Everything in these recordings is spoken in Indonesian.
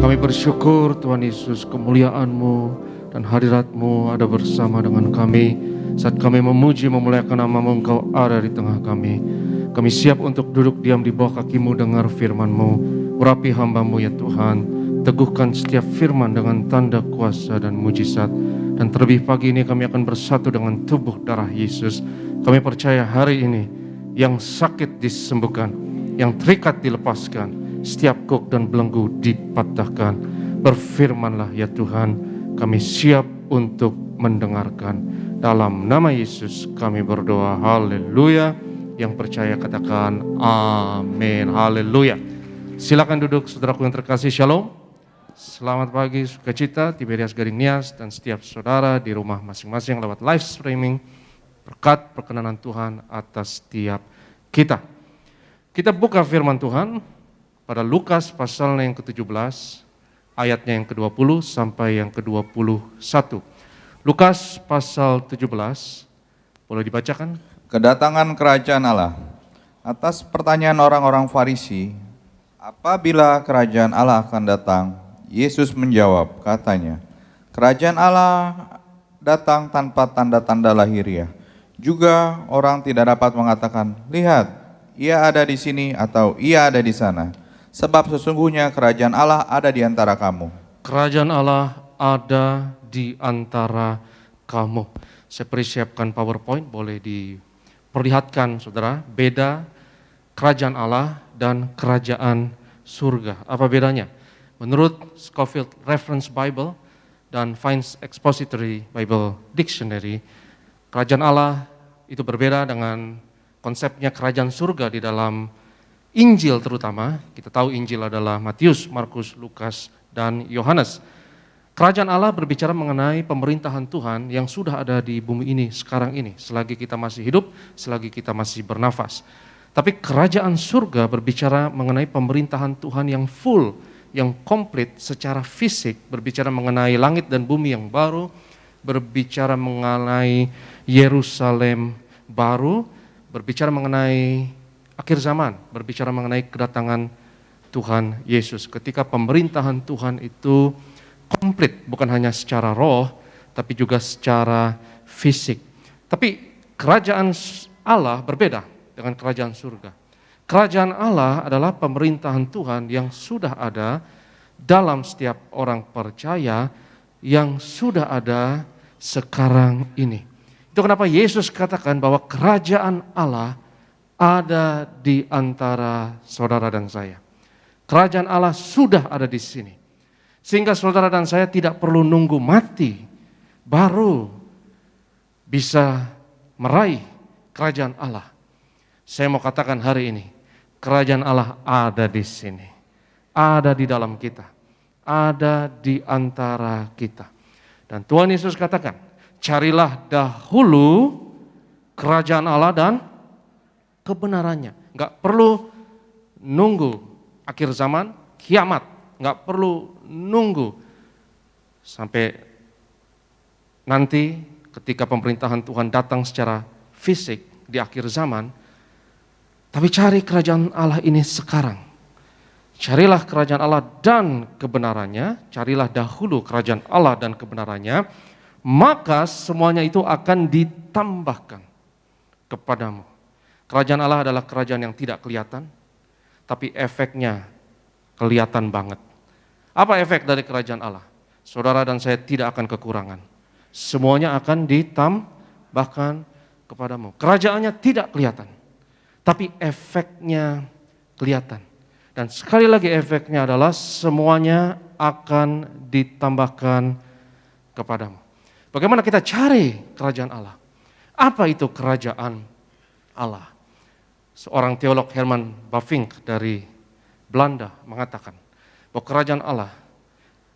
Kami bersyukur Tuhan Yesus, kemuliaan-Mu dan hadirat-Mu ada bersama dengan kami. Saat kami memuji memuliakan nama-Mu, Engkau ada di tengah kami. Kami siap untuk duduk diam di bawah kaki-Mu, dengar firman-Mu. Urapi hamba-Mu ya Tuhan, teguhkan setiap firman dengan tanda kuasa dan mujizat. Dan terlebih pagi ini kami akan bersatu dengan tubuh darah Yesus. Kami percaya hari ini yang sakit disembuhkan, yang terikat dilepaskan, setiap kok dan belenggu dipatahkan. Berfirmanlah ya Tuhan, kami siap untuk mendengarkan. Dalam nama Yesus kami berdoa, haleluya. Yang percaya katakan amin, haleluya. Silakan duduk saudaraku yang terkasih, shalom. Selamat pagi, sukacita, Tiberias Gading Nias dan setiap saudara di rumah masing-masing lewat live streaming. Berkat perkenanan Tuhan atas setiap kita. Kita buka firman Tuhan pada Lukas pasal yang ke-17, ayatnya yang ke-20 sampai yang ke-21. Lukas pasal 17, boleh dibacakan? Kedatangan kerajaan Allah. Atas pertanyaan orang-orang Farisi, apabila kerajaan Allah akan datang? Yesus menjawab, katanya, kerajaan Allah datang tanpa tanda-tanda lahiriah. Juga orang tidak dapat mengatakan, lihat, ia ada di sini atau ia ada di sana. Sebab sesungguhnya kerajaan Allah ada di antara kamu. Kerajaan Allah ada di antara kamu. Saya persiapkan PowerPoint, boleh diperlihatkan saudara. Beda kerajaan Allah dan kerajaan surga. Apa bedanya? Menurut Scofield Reference Bible dan Vine's Expository Bible Dictionary, kerajaan Allah itu berbeda dengan konsepnya kerajaan surga di dalam Injil terutama. Kita tahu Injil adalah Matius, Markus, Lukas, dan Yohanes. Kerajaan Allah berbicara mengenai pemerintahan Tuhan yang sudah ada di bumi ini sekarang ini, selagi kita masih hidup, selagi kita masih bernafas. Tapi kerajaan surga berbicara mengenai pemerintahan Tuhan yang full, yang komplit secara fisik, berbicara mengenai langit dan bumi yang baru, berbicara mengenai Yerusalem baru, berbicara mengenai akhir zaman, berbicara mengenai kedatangan Tuhan Yesus. Ketika pemerintahan Tuhan itu komplit, bukan hanya secara roh, tapi juga secara fisik. Tapi kerajaan Allah berbeda dengan kerajaan surga. Kerajaan Allah adalah pemerintahan Tuhan yang sudah ada dalam setiap orang percaya, yang sudah ada sekarang ini. Itu kenapa Yesus katakan bahwa kerajaan Allah ada di antara saudara dan saya. Kerajaan Allah sudah ada di sini. Sehingga saudara dan saya tidak perlu nunggu mati baru bisa meraih kerajaan Allah. Saya mau katakan hari ini, kerajaan Allah ada di sini. Ada di dalam kita. Ada di antara kita. Dan Tuhan Yesus katakan, carilah dahulu kerajaan Allah dan kebenarannya. Enggak perlu nunggu akhir zaman, kiamat. Enggak perlu nunggu sampai nanti ketika pemerintahan Tuhan datang secara fisik di akhir zaman. Tapi cari kerajaan Allah ini sekarang. Carilah kerajaan Allah dan kebenarannya. Carilah dahulu kerajaan Allah dan kebenarannya. Maka semuanya itu akan ditambahkan kepadamu. Kerajaan Allah adalah kerajaan yang tidak kelihatan, tapi efeknya kelihatan banget. Apa efek dari kerajaan Allah? Saudara dan saya tidak akan kekurangan. Semuanya akan ditambahkan kepadamu. Kerajaannya tidak kelihatan, tapi efeknya kelihatan. Dan sekali lagi efeknya adalah semuanya akan ditambahkan kepadamu. Bagaimana kita cari kerajaan Allah? Apa itu kerajaan Allah? Seorang teolog Herman Bavinck dari Belanda mengatakan bahwa kerajaan Allah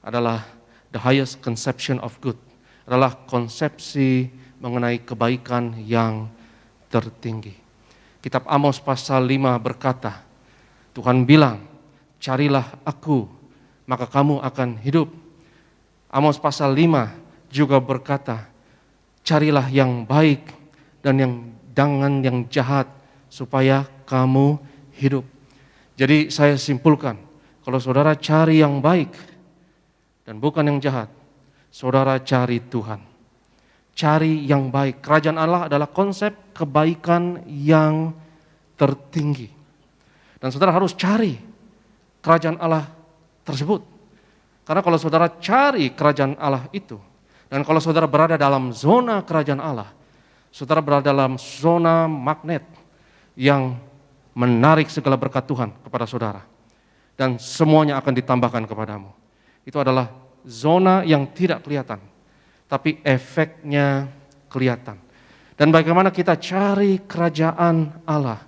adalah the highest conception of good, adalah konsepsi mengenai kebaikan yang tertinggi. Kitab Amos pasal 5 berkata, Tuhan bilang, carilah aku, maka kamu akan hidup. Amos pasal 5 juga berkata, carilah yang baik dan jangan yang jahat, supaya kamu hidup. Jadi saya simpulkan, kalau saudara cari yang baik, dan bukan yang jahat. Saudara cari Tuhan. Cari yang baik. Kerajaan Allah adalah konsep kebaikan yang tertinggi. Dan saudara harus cari kerajaan Allah tersebut. Karena kalau saudara cari kerajaan Allah itu, dan kalau saudara berada dalam zona kerajaan Allah, saudara berada dalam zona magnet yang menarik segala berkat Tuhan kepada saudara. Dan semuanya akan ditambahkan kepadamu. Itu adalah zona yang tidak kelihatan, tapi efeknya kelihatan. Dan bagaimana kita cari kerajaan Allah?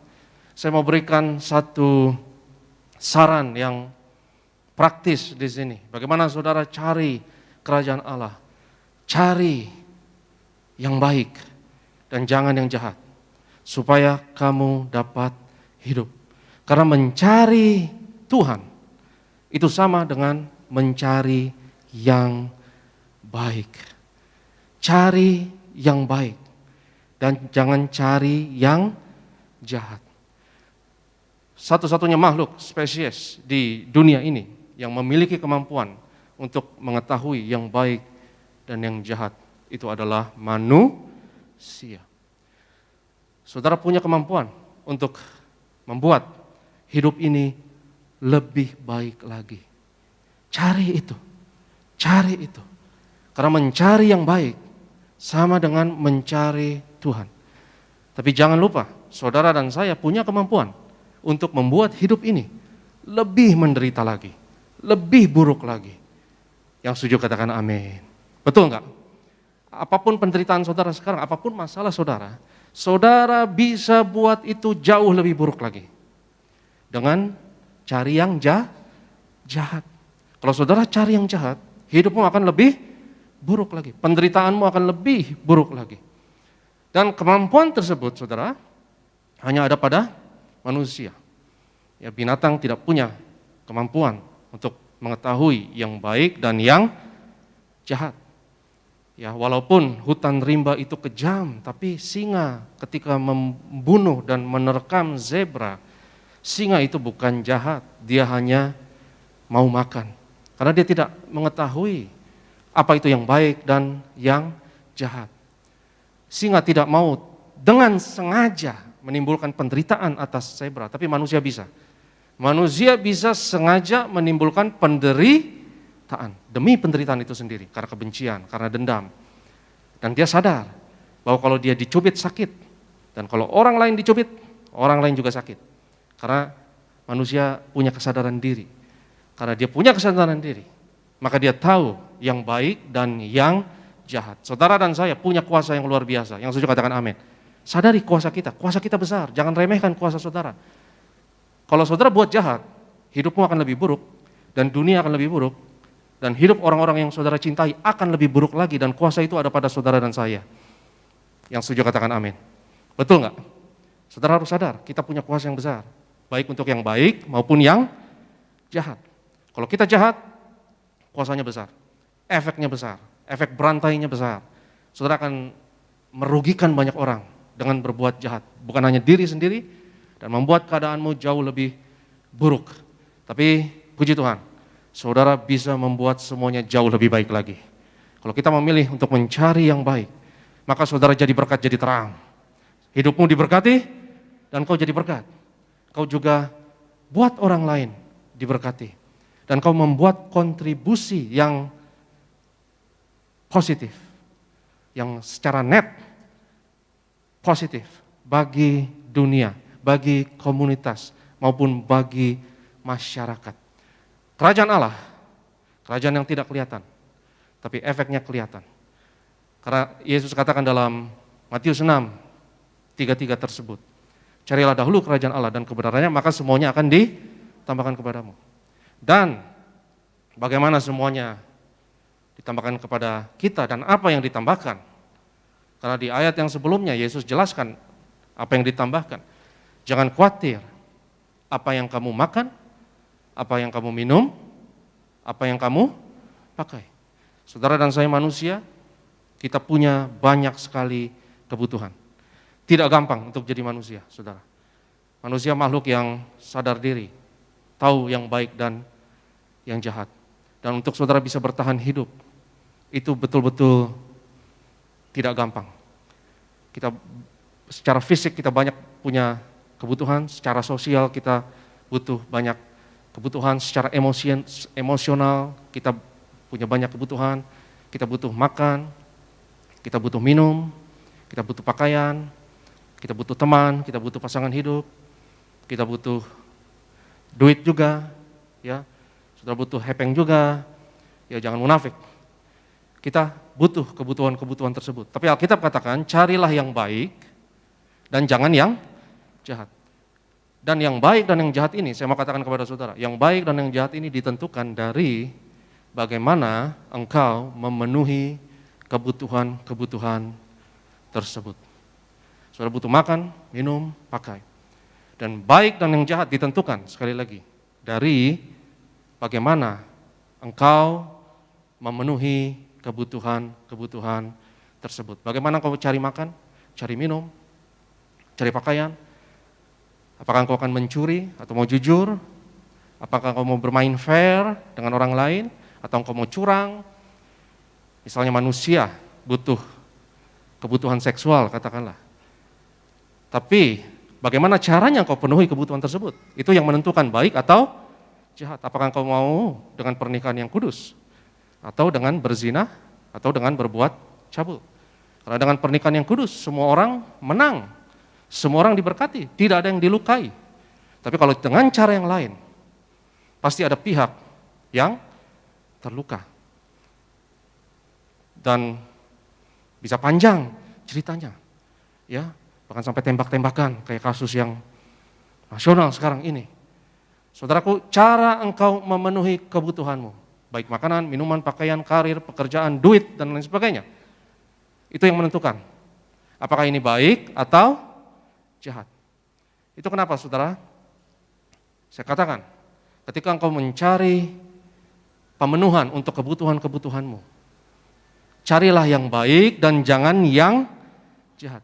Saya mau berikan satu saran yang praktis di sini. Bagaimana saudara cari kerajaan Allah? Cari yang baik dan jangan yang jahat, supaya kamu dapat hidup. Karena mencari Tuhan itu sama dengan mencari yang baik. Cari yang baik dan jangan cari yang jahat. Satu-satunya makhluk spesies di dunia ini yang memiliki kemampuan untuk mengetahui yang baik dan yang jahat itu adalah manusia. Saudara punya kemampuan untuk membuat hidup ini lebih baik lagi. Cari itu. Cari itu. Karena mencari yang baik sama dengan mencari Tuhan. Tapi jangan lupa, saudara dan saya punya kemampuan untuk membuat hidup ini lebih menderita lagi, lebih buruk lagi. Yang setuju katakan amin. Betul enggak? Apapun penderitaan saudara sekarang, apapun masalah saudara, saudara bisa buat itu jauh lebih buruk lagi. Dengan cari yang jahat. Kalau saudara cari yang jahat, hidupmu akan lebih buruk lagi. Penderitaanmu akan lebih buruk lagi. Dan kemampuan tersebut, saudara, hanya ada pada manusia. Ya, binatang tidak punya kemampuan untuk mengetahui yang baik dan yang jahat. Ya, walaupun hutan rimba itu kejam, tapi singa ketika membunuh dan menerkam zebra, singa itu bukan jahat, dia hanya mau makan. Karena dia tidak mengetahui apa itu yang baik dan yang jahat. Singa tidak mau dengan sengaja menimbulkan penderitaan atas zebra, tapi manusia bisa. Manusia bisa sengaja menimbulkan penderitaan demi penderitaan itu sendiri, karena kebencian, karena dendam. Dan dia sadar bahwa kalau dia dicubit sakit, dan kalau orang lain dicubit, orang lain juga sakit. Karena manusia punya kesadaran diri. Karena dia punya kesadaran diri, maka dia tahu yang baik dan yang jahat. Saudara dan saya punya kuasa yang luar biasa. Yang setuju katakan amin. Sadari kuasa kita besar. Jangan remehkan kuasa saudara. Kalau saudara buat jahat, hidupmu akan lebih buruk, dan dunia akan lebih buruk, dan hidup orang-orang yang saudara cintai akan lebih buruk lagi, dan kuasa itu ada pada saudara dan saya. Yang setuju katakan amin. Betul nggak? Saudara harus sadar, kita punya kuasa yang besar. Baik untuk yang baik maupun yang jahat. Kalau kita jahat, kuasanya besar, efeknya besar, efek berantainya besar. Saudara akan merugikan banyak orang dengan berbuat jahat. Bukan hanya diri sendiri, dan membuat keadaanmu jauh lebih buruk. Tapi puji Tuhan, saudara bisa membuat semuanya jauh lebih baik lagi. Kalau kita memilih untuk mencari yang baik, maka saudara jadi berkat, jadi terang. Hidupmu diberkati, dan kau jadi berkat. Kau juga buat orang lain diberkati. Dan kau membuat kontribusi yang positif, yang secara net positif bagi dunia, bagi komunitas, maupun bagi masyarakat. Kerajaan Allah, kerajaan yang tidak kelihatan, tapi efeknya kelihatan. Karena Yesus katakan dalam Matius 6:33 tersebut, carilah dahulu kerajaan Allah dan kebenarannya, maka semuanya akan ditambahkan kepadamu. Dan bagaimana semuanya ditambahkan kepada kita dan apa yang ditambahkan? Karena di ayat yang sebelumnya Yesus jelaskan apa yang ditambahkan. Jangan khawatir apa yang kamu makan, apa yang kamu minum, apa yang kamu pakai. Saudara dan saya manusia, kita punya banyak sekali kebutuhan. Tidak gampang untuk jadi manusia, saudara. Manusia makhluk yang sadar diri, tahu yang baik dan yang jahat. Dan untuk saudara bisa bertahan hidup, itu betul-betul tidak gampang. Kita secara fisik kita banyak punya kebutuhan, secara sosial kita butuh banyak kebutuhan, secara emosional kita punya banyak kebutuhan, kita butuh makan, kita butuh minum, kita butuh pakaian, kita butuh teman, kita butuh pasangan hidup, kita butuh duit juga, ya, saudara butuh hepeng juga, ya jangan munafik. Kita butuh kebutuhan-kebutuhan tersebut. Tapi Alkitab katakan, carilah yang baik dan jangan yang jahat. Dan yang baik dan yang jahat ini, saya mau katakan kepada saudara, yang baik dan yang jahat ini ditentukan dari bagaimana engkau memenuhi kebutuhan-kebutuhan tersebut. Saudara butuh makan, minum, pakai. Dan baik dan yang jahat ditentukan, sekali lagi, dari bagaimana engkau memenuhi kebutuhan-kebutuhan tersebut. Bagaimana engkau cari makan, cari minum, cari pakaian? Apakah engkau akan mencuri atau mau jujur? Apakah engkau mau bermain fair dengan orang lain? Atau engkau mau curang? Misalnya manusia butuh kebutuhan seksual, katakanlah. Tapi bagaimana caranya engkau penuhi kebutuhan tersebut? Itu yang menentukan baik atau jahat. Apakah engkau mau dengan pernikahan yang kudus? Atau dengan berzina? Atau dengan berbuat cabul? Karena dengan pernikahan yang kudus, semua orang menang. Semua orang diberkati, tidak ada yang dilukai. Tapi kalau dengan cara yang lain, pasti ada pihak yang terluka. Dan bisa panjang ceritanya. Ya, bahkan sampai tembak-tembakan kayak kasus yang nasional sekarang ini. Saudaraku, cara engkau memenuhi kebutuhanmu, baik makanan, minuman, pakaian, karir, pekerjaan, duit, dan lain sebagainya. Itu yang menentukan apakah ini baik atau jahat. Itu kenapa saudara? Saya katakan, ketika engkau mencari pemenuhan untuk kebutuhan-kebutuhanmu, carilah yang baik dan jangan yang jahat.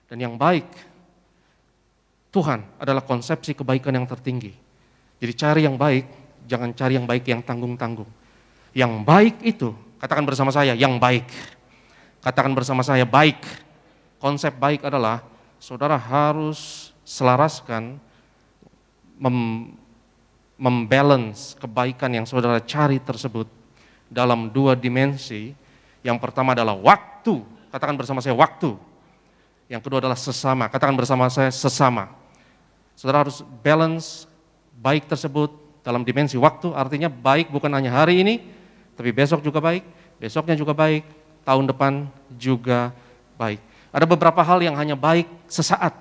Dan yang baik, Tuhan adalah konsepsi kebaikan yang tertinggi. Jadi cari yang baik, jangan cari yang baik yang tanggung-tanggung. Yang baik itu, katakan bersama saya, yang baik. Katakan bersama saya, baik. Konsep baik adalah saudara harus selaraskan, membalance kebaikan yang saudara cari tersebut dalam dua dimensi. Yang pertama adalah waktu, katakan bersama saya waktu. Yang kedua adalah sesama, katakan bersama saya sesama. Saudara harus balance baik tersebut dalam dimensi waktu, artinya baik bukan hanya hari ini, tapi besok juga baik, besoknya juga baik, tahun depan juga baik. Ada beberapa hal yang hanya baik sesaat,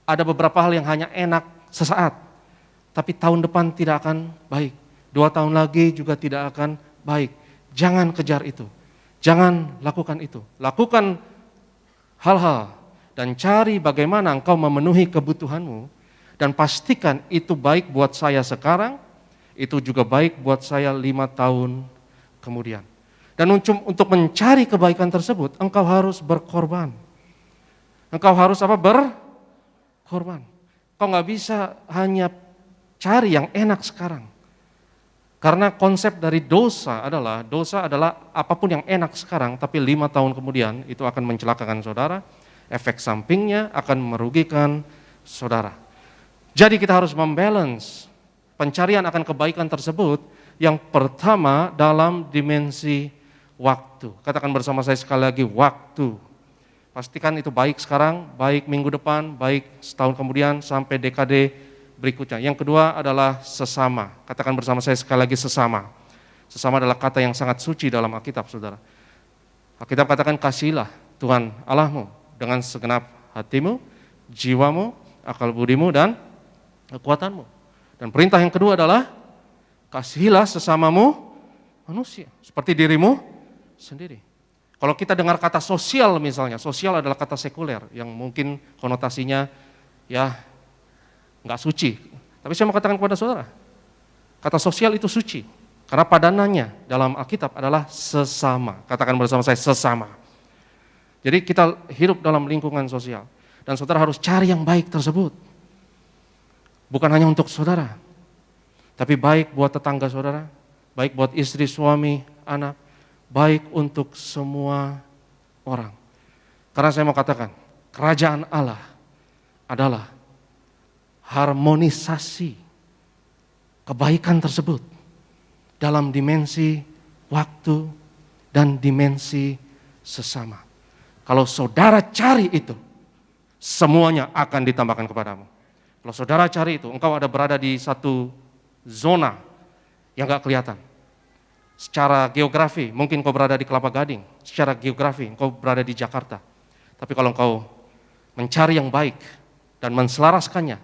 ada beberapa hal yang hanya enak sesaat, tapi tahun depan tidak akan baik, 2 tahun lagi juga tidak akan baik. Jangan kejar itu, jangan lakukan itu. Lakukan hal-hal dan cari bagaimana engkau memenuhi kebutuhanmu dan pastikan itu baik buat saya sekarang, itu juga baik buat saya 5 tahun kemudian. Dan untuk mencari kebaikan tersebut, engkau harus berkorban. Engkau harus apa? Berkorban. Engkau nggak bisa hanya cari yang enak sekarang. Karena konsep dari dosa adalah apapun yang enak sekarang, tapi 5 tahun kemudian itu akan mencelakakan saudara, efek sampingnya akan merugikan saudara. Jadi kita harus membalance pencarian akan kebaikan tersebut, yang pertama dalam dimensi waktu. Katakan bersama saya sekali lagi, waktu. Pastikan itu baik sekarang, baik minggu depan, baik setahun kemudian, sampai dekade berikutnya. Yang kedua adalah sesama. Katakan bersama saya sekali lagi, sesama. Sesama adalah kata yang sangat suci dalam Alkitab, saudara. Alkitab katakan, kasihilah Tuhan Allahmu dengan segenap hatimu, jiwamu, akal budimu, dan kekuatanmu. Dan perintah yang kedua adalah, kasihilah sesamamu manusia, seperti dirimu sendiri. Kalau kita dengar kata sosial misalnya, sosial adalah kata sekuler, yang mungkin konotasinya ya nggak suci. Tapi saya mau katakan kepada saudara, kata sosial itu suci, karena padanannya dalam Alkitab adalah sesama. Katakan bersama saya, sesama. Jadi kita hidup dalam lingkungan sosial, dan saudara harus cari yang baik tersebut. Bukan hanya untuk saudara, tapi baik buat tetangga saudara, baik buat istri, suami, anak, baik untuk semua orang. Karena saya mau katakan, kerajaan Allah adalah harmonisasi kebaikan tersebut dalam dimensi waktu dan dimensi sesama. Kalau saudara cari itu, semuanya akan ditambahkan kepadamu. Kalau saudara cari itu, engkau ada berada di satu zona yang gak kelihatan. Secara geografi, mungkin kau berada di Kelapa Gading. Secara geografi, engkau berada di Jakarta. Tapi kalau engkau mencari yang baik dan menselaraskannya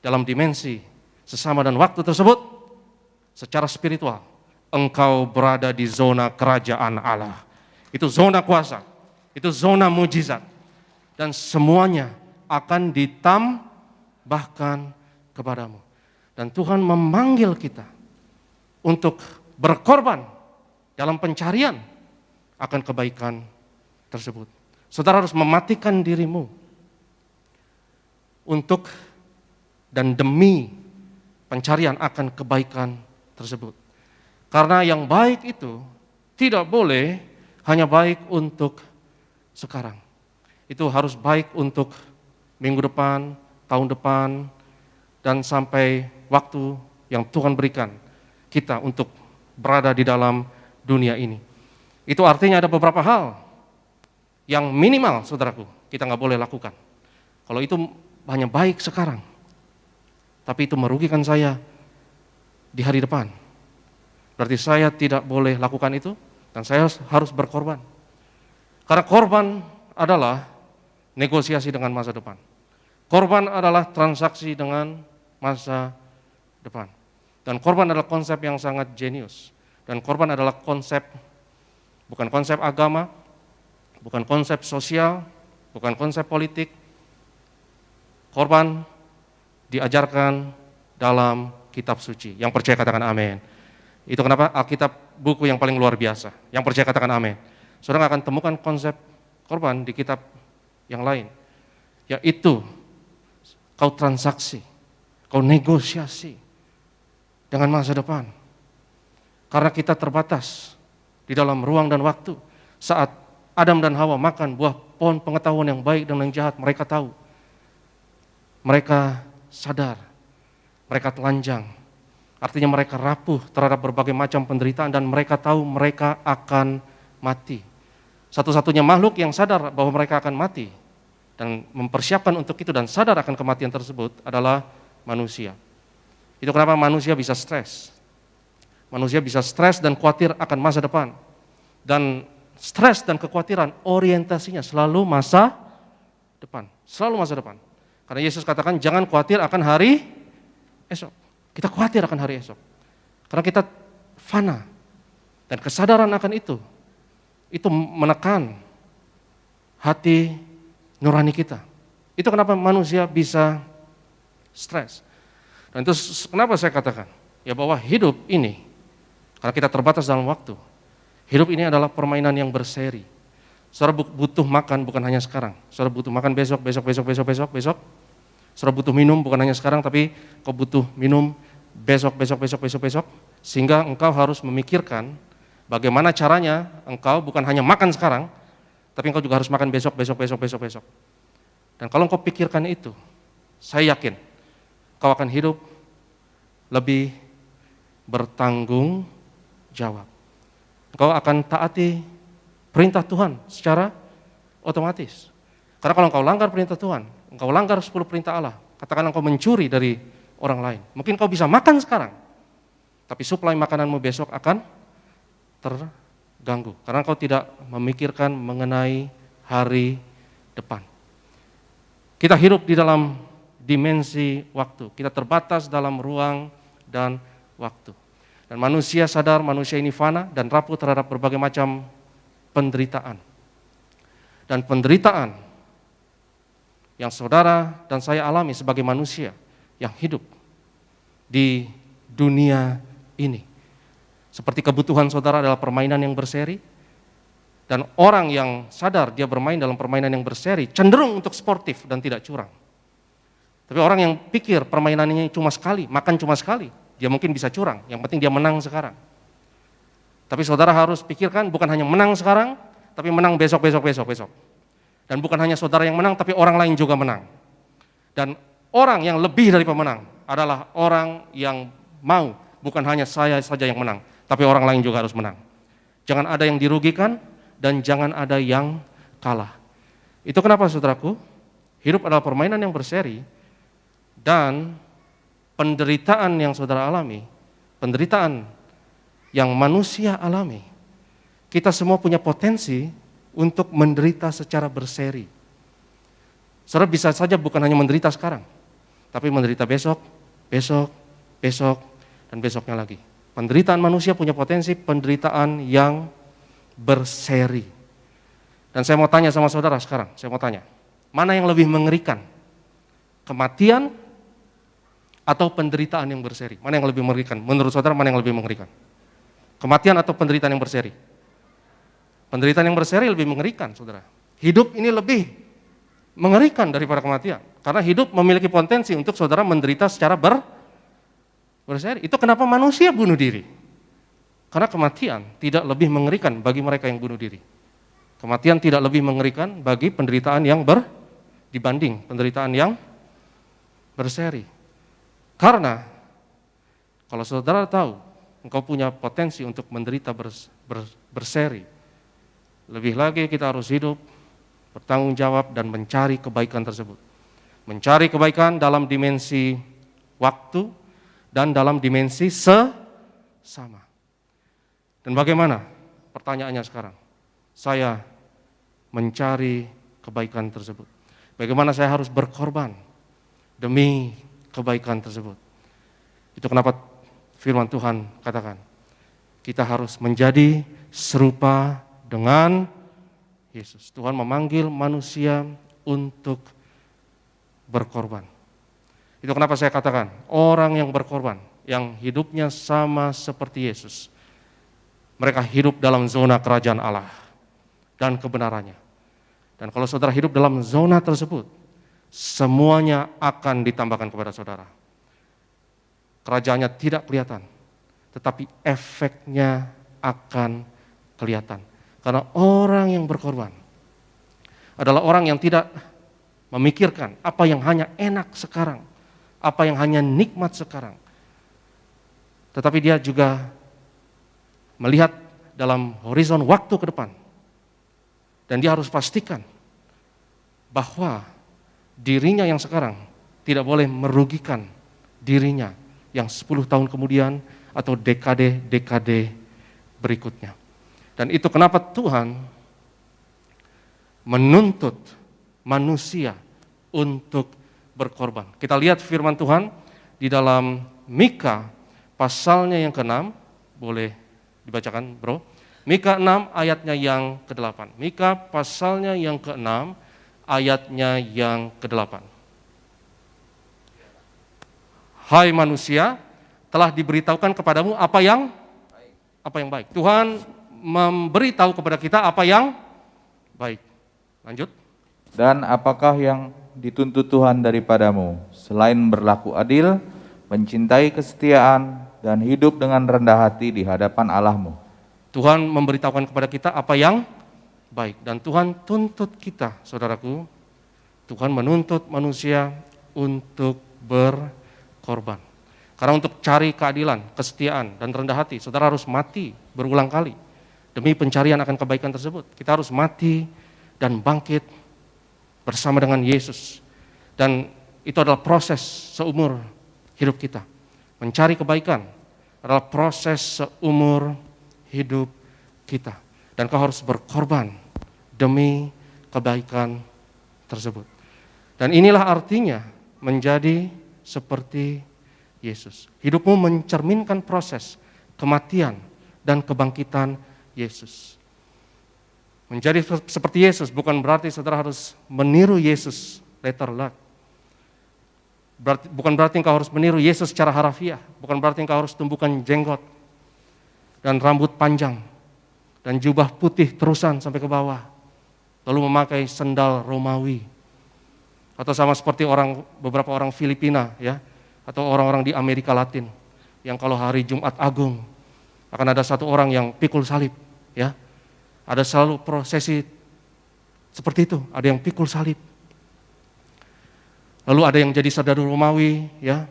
dalam dimensi sesama dan waktu tersebut, secara spiritual, engkau berada di zona kerajaan Allah. Itu zona kuasa, itu zona mujizat. Dan semuanya akan ditambahkan kepadamu. Dan Tuhan memanggil kita untuk berkorban dalam pencarian akan kebaikan tersebut. Saudara harus mematikan dirimu untuk dan demi pencarian akan kebaikan tersebut. Karena yang baik itu tidak boleh hanya baik untuk sekarang. Itu harus baik untuk minggu depan, tahun depan, dan sampai waktu yang Tuhan berikan kita untuk berada di dalam dunia ini. Itu artinya ada beberapa hal yang minimal, saudaraku, kita nggak boleh lakukan. Kalau itu hanya baik sekarang, tapi itu merugikan saya di hari depan, berarti saya tidak boleh lakukan itu, dan saya harus berkorban. Karena korban adalah negosiasi dengan masa depan. Korban adalah transaksi dengan masa depan. Dan korban adalah konsep yang sangat jenius. Dan korban adalah konsep, bukan konsep agama, bukan konsep sosial, bukan konsep politik. Korban diajarkan dalam kitab suci. Yang percaya katakan amin. Itu kenapa Alkitab buku yang paling luar biasa. Yang percaya katakan amin. Saudara akan temukan konsep korban di kitab yang lain, yaitu kau transaksi, kau negosiasi dengan masa depan. Karena kita terbatas di dalam ruang dan waktu. Saat Adam dan Hawa makan buah pohon pengetahuan yang baik dan yang jahat, mereka tahu. Mereka sadar, mereka telanjang. Artinya mereka rapuh terhadap berbagai macam penderitaan dan mereka tahu mereka akan mati. Satu-satunya makhluk yang sadar bahwa mereka akan mati dan mempersiapkan untuk itu dan sadar akan kematian tersebut adalah manusia. Itu kenapa manusia bisa stres. Manusia bisa stres dan khawatir akan masa depan. Dan stres dan kekhawatiran orientasinya selalu masa depan. Selalu masa depan. Karena Yesus katakan jangan khawatir akan hari esok. Kita khawatir akan hari esok. Karena kita fana. Dan kesadaran akan itu menekan hati nurani kita. Itu kenapa manusia bisa stres. Dan itu kenapa saya katakan, ya bahwa hidup ini, karena kita terbatas dalam waktu, hidup ini adalah permainan yang berseri. Saudara butuh makan bukan hanya sekarang. Saudara butuh makan besok. Saudara butuh minum bukan hanya sekarang, tapi kau butuh minum besok. Sehingga engkau harus memikirkan bagaimana caranya engkau bukan hanya makan sekarang, tapi engkau juga harus makan besok. Dan kalau engkau pikirkan itu, saya yakin kau akan hidup lebih bertanggung jawab. Engkau akan taati perintah Tuhan secara otomatis. Karena kalau engkau langgar perintah Tuhan, engkau langgar 10 perintah Allah, katakan engkau mencuri dari orang lain. Mungkin kau bisa makan sekarang, tapi suplai makananmu besok akan terganggu. Karena kau tidak memikirkan mengenai hari depan. Kita hidup di dalam dimensi waktu. Kita terbatas dalam ruang dan waktu. Dan manusia sadar manusia ini fana dan rapuh terhadap berbagai macam penderitaan. Dan penderitaan yang saudara dan saya alami sebagai manusia yang hidup di dunia ini. Seperti kebutuhan saudara adalah permainan yang berseri, dan orang yang sadar dia bermain dalam permainan yang berseri cenderung untuk sportif dan tidak curang. Tapi orang yang pikir permainannya cuma sekali, makan cuma sekali, dia mungkin bisa curang, yang penting dia menang sekarang. Tapi saudara harus pikirkan bukan hanya menang sekarang, tapi menang besok. Dan bukan hanya saudara yang menang, tapi orang lain juga menang. Dan orang yang lebih dari pemenang adalah orang yang mau, bukan hanya saya saja yang menang, tapi orang lain juga harus menang. Jangan ada yang dirugikan dan jangan ada yang kalah. Itu kenapa saudaraku, hidup adalah permainan yang berseri dan penderitaan yang saudara alami, penderitaan yang manusia alami, kita semua punya potensi untuk menderita secara berseri. Saudara bisa saja bukan hanya menderita sekarang, tapi menderita besok, dan besoknya lagi. Penderitaan manusia punya potensi penderitaan yang berseri. Dan saya mau tanya sama saudara sekarang, mana yang lebih mengerikan? Kematian atau penderitaan yang berseri? Mana yang lebih mengerikan? Menurut saudara mana yang lebih mengerikan? Kematian atau penderitaan yang berseri? Penderitaan yang berseri lebih mengerikan, saudara. Hidup ini lebih mengerikan daripada kematian. Karena hidup memiliki potensi untuk saudara menderita secara berseri. Itu kenapa manusia bunuh diri. Karena kematian tidak lebih mengerikan bagi mereka yang bunuh diri. Kematian tidak lebih mengerikan bagi penderitaan yang dibanding penderitaan yang berseri. Karena kalau saudara tahu engkau punya potensi untuk menderita berseri, lebih lagi kita harus hidup, bertanggung jawab dan mencari kebaikan tersebut. Mencari kebaikan dalam dimensi waktu dan dalam dimensi sama. Dan bagaimana? Pertanyaannya sekarang, saya mencari kebaikan tersebut. Bagaimana saya harus berkorban demi kebaikan tersebut? Itu kenapa firman Tuhan katakan, kita harus menjadi serupa dengan Yesus. Tuhan memanggil manusia untuk berkorban. Itu kenapa saya katakan, orang yang berkorban, yang hidupnya sama seperti Yesus, mereka hidup dalam zona kerajaan Allah dan kebenarannya. Dan kalau saudara hidup dalam zona tersebut, semuanya akan ditambahkan kepada saudara. Kerajaannya tidak kelihatan, tetapi efeknya akan kelihatan. Karena orang yang berkorban adalah orang yang tidak memikirkan apa yang hanya enak sekarang, apa yang hanya nikmat sekarang. Tetapi dia juga melihat dalam horizon waktu ke depan. Dan dia harus pastikan bahwa dirinya yang sekarang tidak boleh merugikan dirinya yang 10 tahun kemudian atau dekade-dekade berikutnya. Dan itu kenapa Tuhan menuntut manusia untuk berkorban. Kita lihat firman Tuhan di dalam Mika pasalnya yang ke-6, boleh dibacakan bro. Mika 6 ayatnya yang ke-8. Mika pasalnya yang ke-6 ayatnya yang ke-8. Hai manusia, telah diberitahukan kepadamu apa yang baik. Tuhan memberitahu kepada kita apa yang baik. Lanjut. Dan apakah yang dituntut Tuhan daripadamu, selain berlaku adil, mencintai kesetiaan, dan hidup dengan rendah hati di hadapan Allahmu? Tuhan memberitahukan kepada kita apa yang baik. Dan Tuhan tuntut kita, saudaraku. Tuhan menuntut manusia untuk berkorban. Karena untuk cari keadilan, kesetiaan, dan rendah hati, saudara harus mati berulang kali. Demi pencarian akan kebaikan tersebut. Kita harus mati dan bangkit bersama dengan Yesus. Dan itu adalah proses seumur hidup kita. Mencari kebaikan adalah proses seumur hidup kita. Dan kau harus berkorban demi kebaikan tersebut. Dan inilah artinya menjadi seperti Yesus. Hidupmu mencerminkan proses kematian dan kebangkitan Yesus. Menjadi seperti Yesus bukan berarti saudara harus meniru Yesus letter luck. Bukan berarti engkau harus meniru Yesus secara harafiah. Bukan berarti engkau harus tumbuhkan jenggot dan rambut panjang dan jubah putih terusan sampai ke bawah. Lalu memakai sendal Romawi. Atau sama seperti beberapa orang Filipina ya, atau orang-orang di Amerika Latin yang kalau hari Jumat Agung akan ada satu orang yang pikul salib, ya. Ada selalu prosesi seperti itu, ada yang pikul salib. Lalu ada yang jadi serdadu Romawi, ya.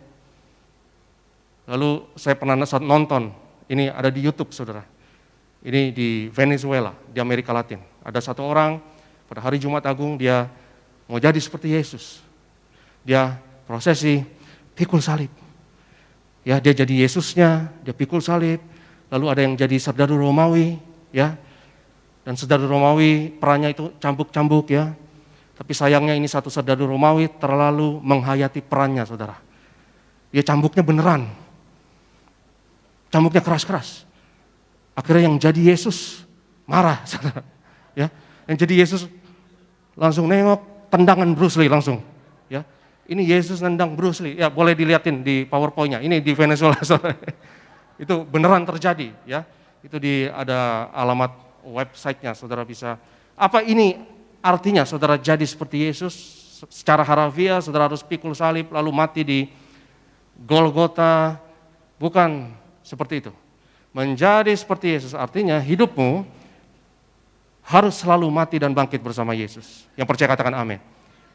Lalu saya pernah nonton, ini ada di YouTube, saudara. Ini di Venezuela, di Amerika Latin. Ada satu orang pada hari Jumat Agung, dia mau jadi seperti Yesus. Dia prosesi pikul salib. Ya, dia jadi Yesusnya, dia pikul salib. Lalu ada yang jadi serdadu Romawi, ya. Dan serdadu Romawi perannya itu cambuk-cambuk, ya. Tapi sayangnya ini satu serdadu Romawi terlalu menghayati perannya, saudara. Dia cambuknya beneran. Cambuknya keras-keras. Akhirnya yang jadi Yesus marah, saudara. Ya, yang jadi Yesus langsung nengok, tendangan Bruce Lee langsung. Ya, ini Yesus nendang Bruce Lee. Ya, boleh dilihatin di PowerPoint-nya. Ini di Venezuela, saudara. Itu beneran terjadi, ya. Itu ada alamat website-nya, saudara bisa. Apa ini artinya, saudara jadi seperti Yesus? Secara harafiah, saudara harus pikul salib lalu mati di Golgota. Bukan seperti itu. Menjadi seperti Yesus artinya hidupmu harus selalu mati dan bangkit bersama Yesus. Yang percaya katakan amin.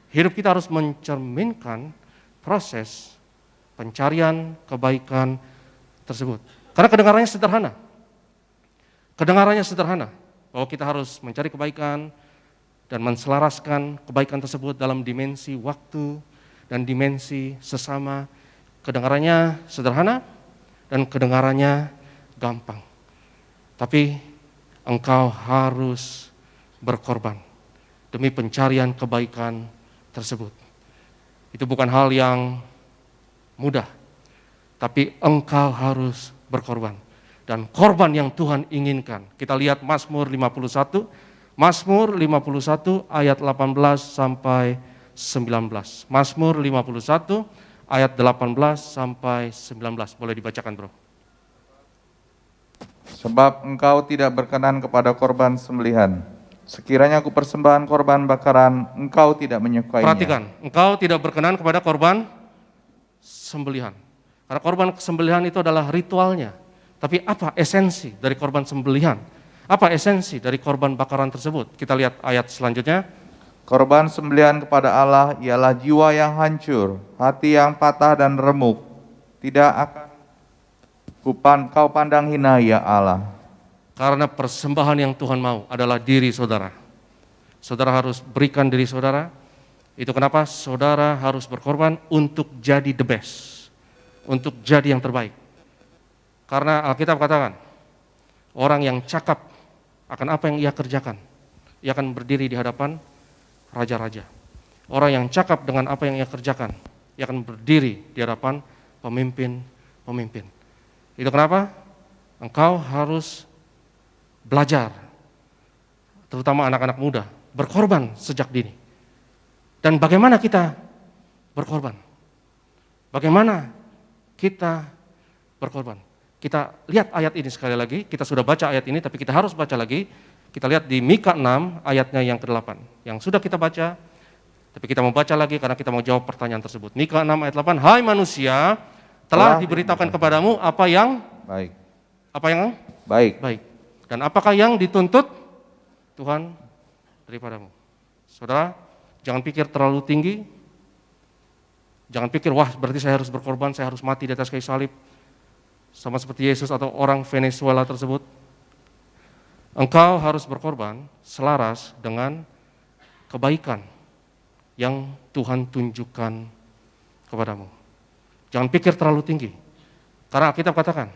Hidup kita harus mencerminkan proses pencarian kebaikan tersebut. Karena kedengarannya sederhana. Kedengarannya sederhana, bahwa kita harus mencari kebaikan dan menselaraskan kebaikan tersebut dalam dimensi waktu dan dimensi sesama. Kedengarannya sederhana dan kedengarannya gampang. Tapi engkau harus berkorban demi pencarian kebaikan tersebut. Itu bukan hal yang mudah, tapi engkau harus berkorban. Dan korban yang Tuhan inginkan. Kita lihat Mazmur 51. Mazmur 51 ayat 18 sampai 19. Mazmur 51 ayat 18 sampai 19. Boleh dibacakan, bro. Sebab engkau tidak berkenan kepada korban sembelihan. Sekiranya aku persembahan korban bakaran, engkau tidak menyukainya. Perhatikan, engkau tidak berkenan kepada korban sembelihan. Karena korban sembelihan itu adalah ritualnya. Tapi apa esensi dari korban sembelihan? Apa esensi dari korban bakaran tersebut? Kita lihat ayat selanjutnya. Korban sembelihan kepada Allah ialah jiwa yang hancur, hati yang patah dan remuk. Tidak akan kau pandang hina, ya Allah. Karena persembahan yang Tuhan mau adalah diri saudara. Saudara harus berikan diri saudara. Itu kenapa saudara harus berkorban untuk jadi the best. Untuk jadi yang terbaik. Karena Alkitab katakan, orang yang cakap akan apa yang ia kerjakan, ia akan berdiri di hadapan raja-raja. Orang yang cakap dengan apa yang ia kerjakan, ia akan berdiri di hadapan pemimpin-pemimpin. Itu kenapa? Engkau harus belajar, terutama anak-anak muda, berkorban sejak dini. Dan bagaimana kita berkorban? Bagaimana kita berkorban? Kita lihat ayat ini sekali lagi, kita sudah baca ayat ini tapi kita harus baca lagi. Kita lihat di Mika 6 ayatnya yang ke-8. Yang sudah kita baca, tapi kita mau baca lagi karena kita mau jawab pertanyaan tersebut. Mika 6 ayat 8, hai manusia, telah diberitakan kepadamu apa yang baik. Apa yang baik. Baik. Dan apakah yang dituntut Tuhan daripadamu. Saudara, jangan pikir terlalu tinggi. Jangan pikir, wah berarti saya harus berkorban, saya harus mati di atas kayu salib. Sama seperti Yesus atau orang Venezuela tersebut. Engkau harus berkorban selaras dengan kebaikan yang Tuhan tunjukkan kepadamu. Jangan pikir terlalu tinggi. Karena Alkitab katakan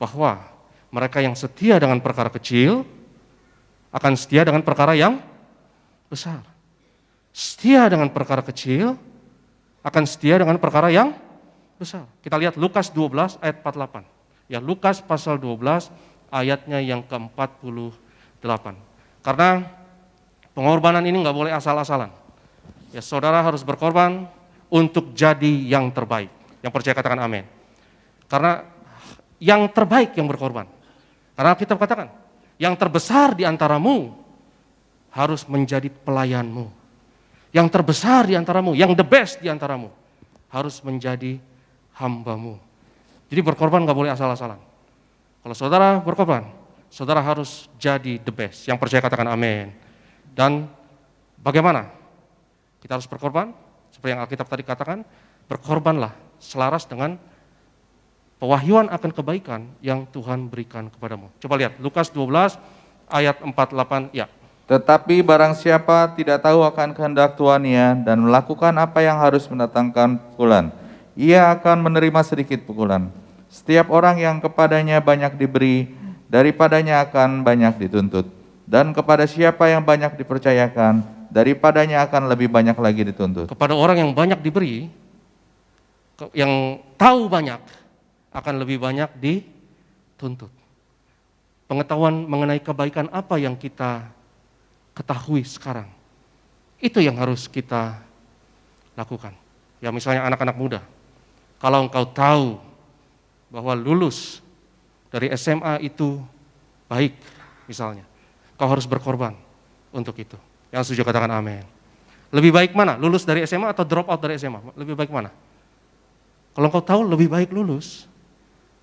bahwa mereka yang setia dengan perkara kecil akan setia dengan perkara yang besar. Setia dengan perkara kecil akan setia dengan perkara yang besar. Kita lihat Lukas 12 ayat 48. Ya, Lukas pasal 12 ayatnya yang ke-48. Karena pengorbanan ini nggak boleh asal-asalan. Ya, saudara harus berkorban untuk jadi yang terbaik. Yang percaya katakan amin. Karena yang terbaik yang berkorban. Karena kita katakan, yang terbesar di antaramu harus menjadi pelayanmu. Yang terbesar di antaramu, yang the best di antaramu harus menjadi hambamu. Jadi berkorban nggak boleh asal-asalan. Kalau saudara berkorban, saudara harus jadi the best. Yang percaya katakan amin. Dan bagaimana kita harus berkorban? Seperti yang Alkitab tadi katakan, berkorbanlah selaras dengan pewahyuan akan kebaikan yang Tuhan berikan kepadamu. Coba lihat, Lukas 12 ayat 48, ya. Tetapi barang siapa tidak tahu akan kehendak tuannya dan melakukan apa yang harus mendatangkan pukulan, ia akan menerima sedikit pukulan. Setiap orang yang kepadanya banyak diberi, daripadanya akan banyak dituntut. Dan kepada siapa yang banyak dipercayakan, daripadanya akan lebih banyak lagi dituntut. Kepada orang yang banyak diberi, yang tahu banyak, akan lebih banyak dituntut. Pengetahuan mengenai kebaikan apa yang kita ketahui sekarang, itu yang harus kita lakukan. Ya misalnya anak-anak muda, kalau engkau tahu bahwa lulus dari SMA itu baik misalnya, kau harus berkorban untuk itu. Yang setuju katakan amin. Lebih baik mana? Lulus dari SMA atau drop out dari SMA? Lebih baik mana? Kalau engkau tahu lebih baik lulus,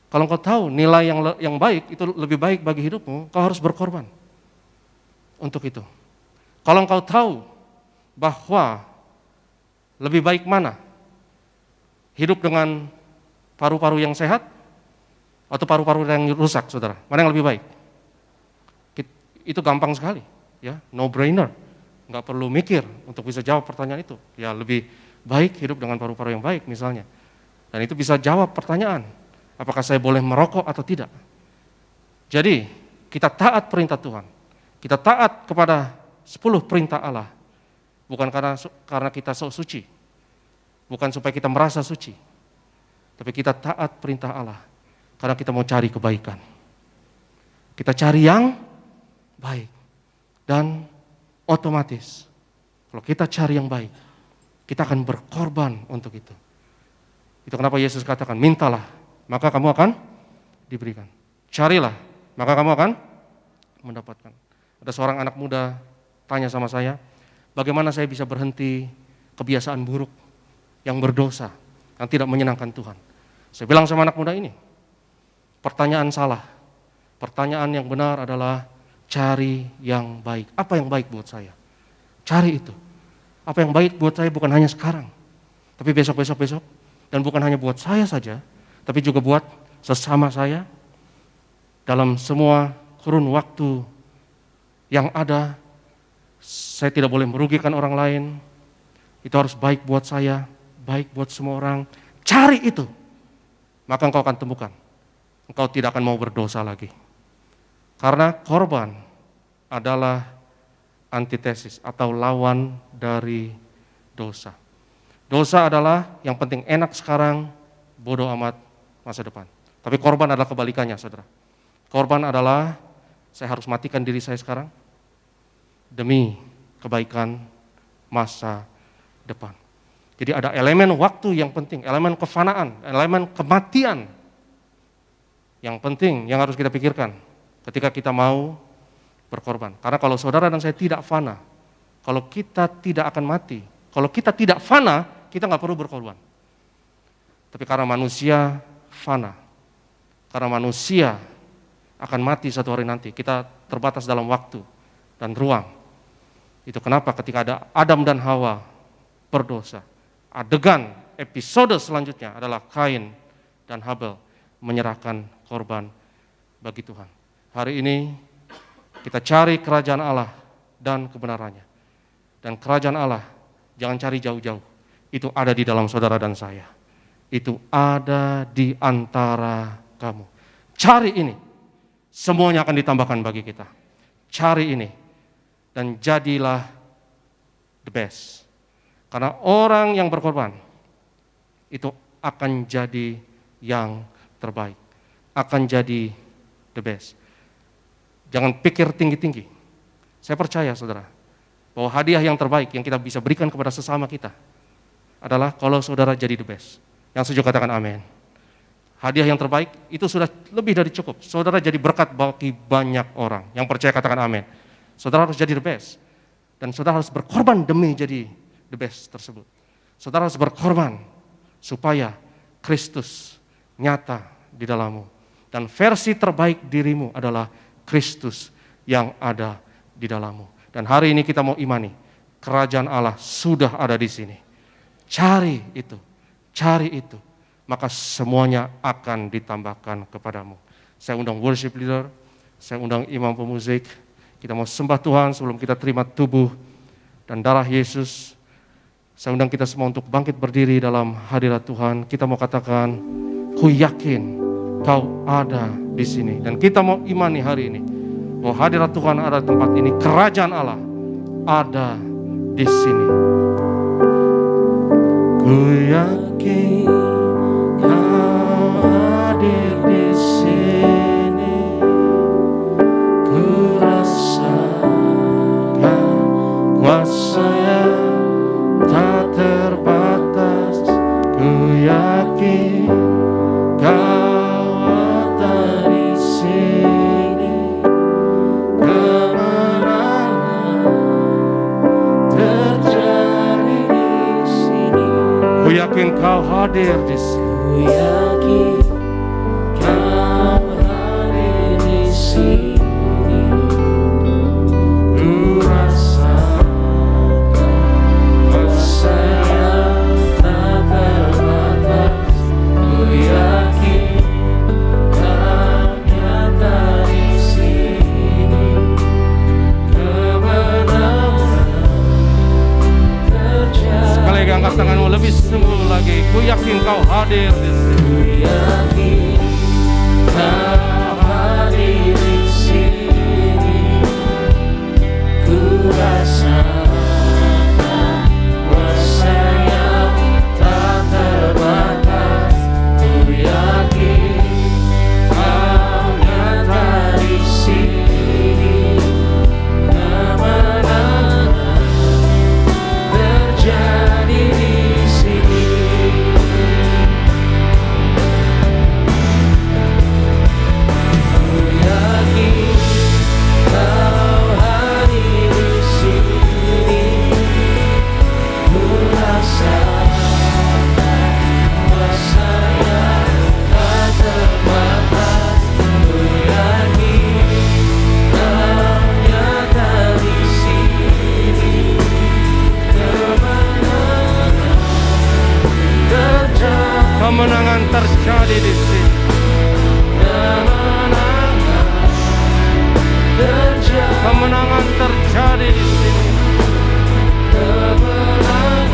kalau engkau tahu nilai yang baik itu lebih baik bagi hidupmu, kau harus berkorban untuk itu. Kalau engkau tahu bahwa lebih baik mana? Hidup dengan paru-paru yang sehat atau paru-paru yang rusak, saudara? Mana yang lebih baik? Itu gampang sekali, ya, no brainer. Nggak perlu mikir untuk bisa jawab pertanyaan itu. Ya lebih baik hidup dengan paru-paru yang baik misalnya. Dan itu bisa jawab pertanyaan, apakah saya boleh merokok atau tidak. Jadi kita taat perintah Tuhan, kita taat kepada 10 perintah Allah, bukan karena kita sok suci, bukan supaya kita merasa suci, tapi kita taat perintah Allah karena kita mau cari kebaikan. Kita cari yang baik, dan otomatis kalau kita cari yang baik, kita akan berkorban untuk itu. Itu kenapa Yesus katakan, mintalah, maka kamu akan diberikan. Carilah, maka kamu akan mendapatkan. Ada seorang anak muda tanya sama saya, bagaimana saya bisa berhenti kebiasaan buruk yang berdosa, yang tidak menyenangkan Tuhan. Saya bilang sama anak muda ini, pertanyaan salah. Pertanyaan yang benar adalah cari yang baik. Apa yang baik buat saya? Cari itu. Apa yang baik buat saya bukan hanya sekarang, tapi besok. Dan bukan hanya buat saya saja, tapi juga buat sesama saya. Dalam semua kurun waktu yang ada, saya tidak boleh merugikan orang lain. Itu harus baik buat saya, baik buat semua orang. Cari itu, maka engkau akan temukan. Engkau tidak akan mau berdosa lagi. Karena korban adalah antitesis atau lawan dari dosa. Dosa adalah yang penting enak sekarang, bodoh amat masa depan. Tapi korban adalah kebalikannya, saudara. Korban adalah saya harus matikan diri saya sekarang demi kebaikan masa depan. Jadi ada elemen waktu yang penting, elemen kefanaan, elemen kematian yang penting yang harus kita pikirkan ketika kita mau berkorban. Karena kalau saudara dan saya tidak fana, kalau kita tidak akan mati, kalau kita tidak fana, kita nggak perlu berkorban. Tapi karena manusia fana, karena manusia akan mati satu hari nanti, kita terbatas dalam waktu dan ruang. Itu kenapa ketika ada Adam dan Hawa berdosa, adegan episode selanjutnya adalah Kain dan Habel menyerahkan korban bagi Tuhan. Hari ini kita cari kerajaan Allah dan kebenarannya. Dan kerajaan Allah jangan cari jauh-jauh. Itu ada di dalam saudara dan saya. Itu ada di antara kamu. Cari ini. Semuanya akan ditambahkan bagi kita. Cari ini. Dan jadilah the best. Karena orang yang berkorban itu akan jadi yang terbaik. Akan jadi the best. Jangan pikir tinggi-tinggi. Saya percaya saudara, bahwa hadiah yang terbaik yang kita bisa berikan kepada sesama kita adalah kalau saudara jadi the best. Yang setuju katakan amin. Hadiah yang terbaik itu sudah lebih dari cukup. Saudara jadi berkat bagi banyak orang. Yang percaya katakan amin. Saudara harus jadi the best. Dan saudara harus berkorban demi jadi the best tersebut. Saudara harus berkorban supaya Kristus nyata di dalammu. Dan versi terbaik dirimu adalah Kristus yang ada di dalammu. Dan hari ini kita mau imani, kerajaan Allah sudah ada di sini. Cari itu, maka semuanya akan ditambahkan kepadamu. Saya undang worship leader, saya undang imam pemusik. Kita mau sembah Tuhan sebelum kita terima tubuh dan darah Yesus. Saya undang kita semua untuk bangkit berdiri dalam hadirat Tuhan. Kita mau katakan, ku yakin Kau ada di sini. Dan kita mau imani hari ini bahwa hadirat Tuhan ada di tempat ini. Kerajaan Allah ada di sini. Ku yakin Kau hadir di sini. Ku rasakan kuasa yang tak terbatas. Ku yakin Kau ada di sini. Kemenangan terjadi di sini. Ku yakin Kau hadir di sini. Ku yakin Kau hadir di sini. Ku rasakan kuasa yang tak terbatas. Ku yakin Kau nyata di sini. Kemenangan terjadi. Sekali lagi angkat tanganmu lebih sungguh lagi. Ku yakin Kau hadir di sini. Ku yakin Kau hadir di sini. Ku rasakan kuasa yang tak terbatas. Ku yakin Kau nyata di sini. Kemenangan terjadi di sini. Ku yakin Kau hadir di sini. Ku rasakan kuasa yang tak terbatas. Ku yakin Kau nyata di sini. Kemenangan terjadi di sini. Kemenangan terjadi di sini. Kemenangan